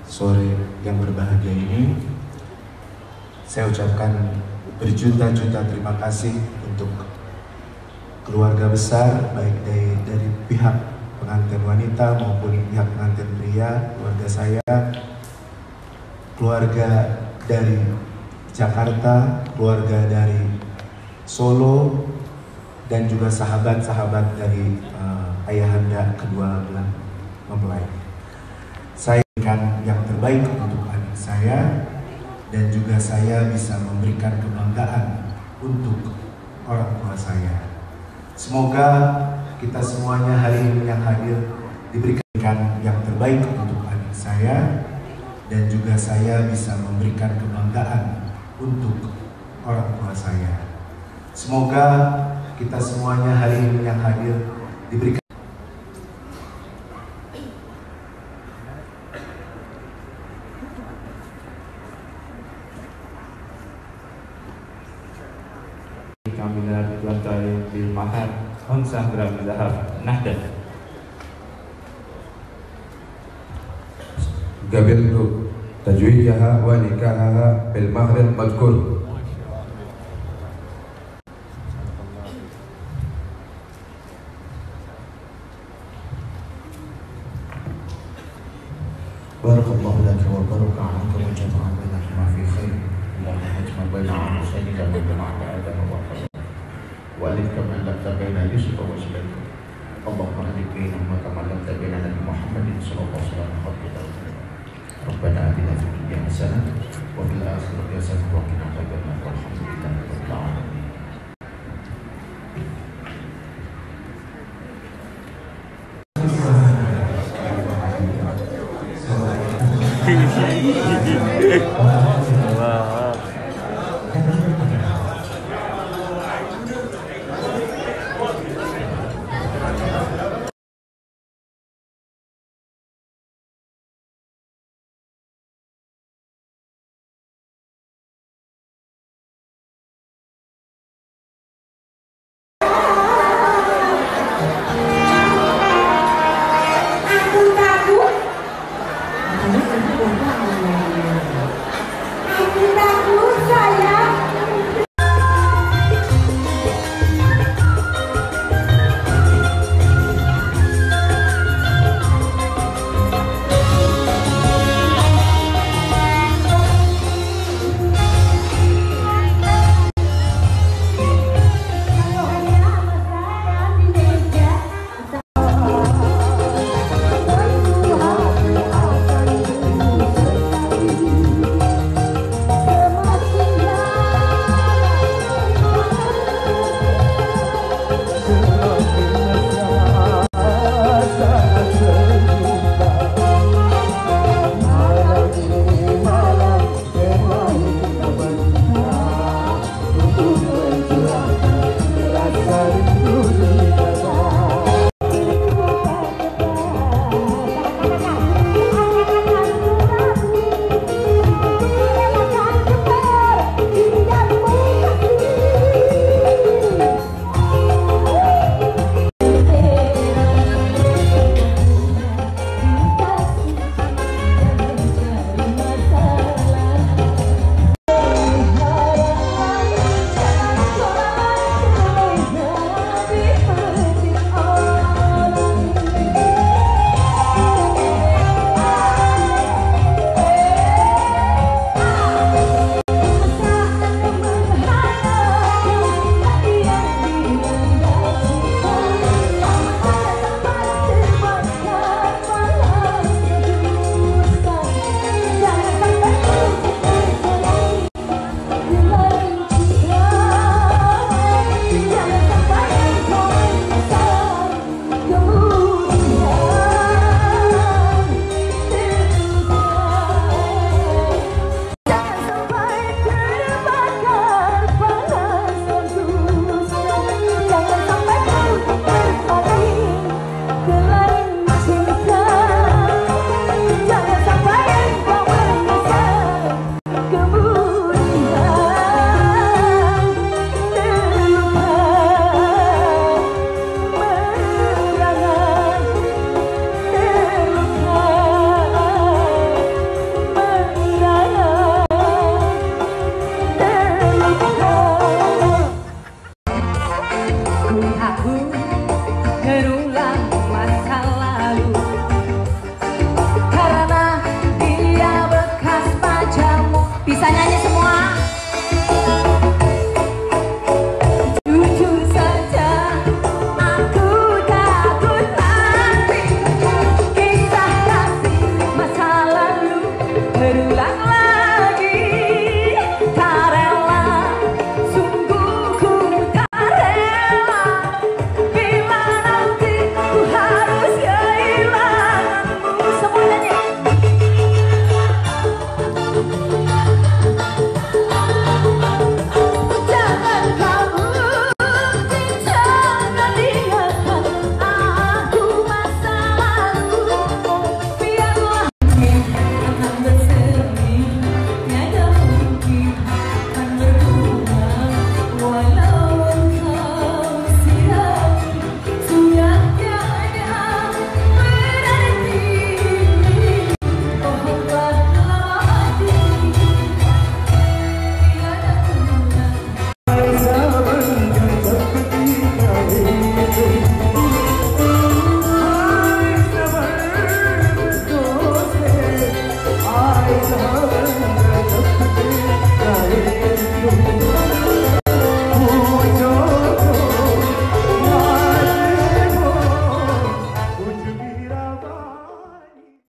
sore yang berbahagia ini, saya ucapkan berjuta-juta terima kasih untuk keluarga besar, baik dari pihak pengantin wanita maupun pihak pengantin pria, keluarga saya, keluarga dari Jakarta, keluarga dari Solo, dan juga sahabat-sahabat dari ayahanda kedua belah mempelai. Saya berikan yang terbaik untuk adik saya, dan juga saya bisa memberikan kebanggaan untuk orang tua saya. Semoga kita semuanya hari ini yang hadir diberikan yang terbaik untuk adik saya, dan juga saya bisa memberikan kebanggaan untuk orang tua saya. Semoga kita semuanya hari ini yang hadir diberikan kamilah lantai bil mahar khamsah gram dhahab nahdan. Qabiltu tajwijaha wa nikahaha bil mahril madhkur. Barakallahu laka wa baraka anka wa jama'a bainaka ma fi khair. Allahumma ajma' baina al-husaynina wa jama'ata Adam wa Hasan. Wa alif kama lamta baina Yusuf wa Sulaiman. Allahumma alif bainahuma kama lamta baina Nabi Muhammadin sallallahu alaihi wasallam. Rabbana atina fid dunya hasanah wa fil akhirati hasanah wa qina adzabannar. Walhamdulillahi rabbil alamin. Wow.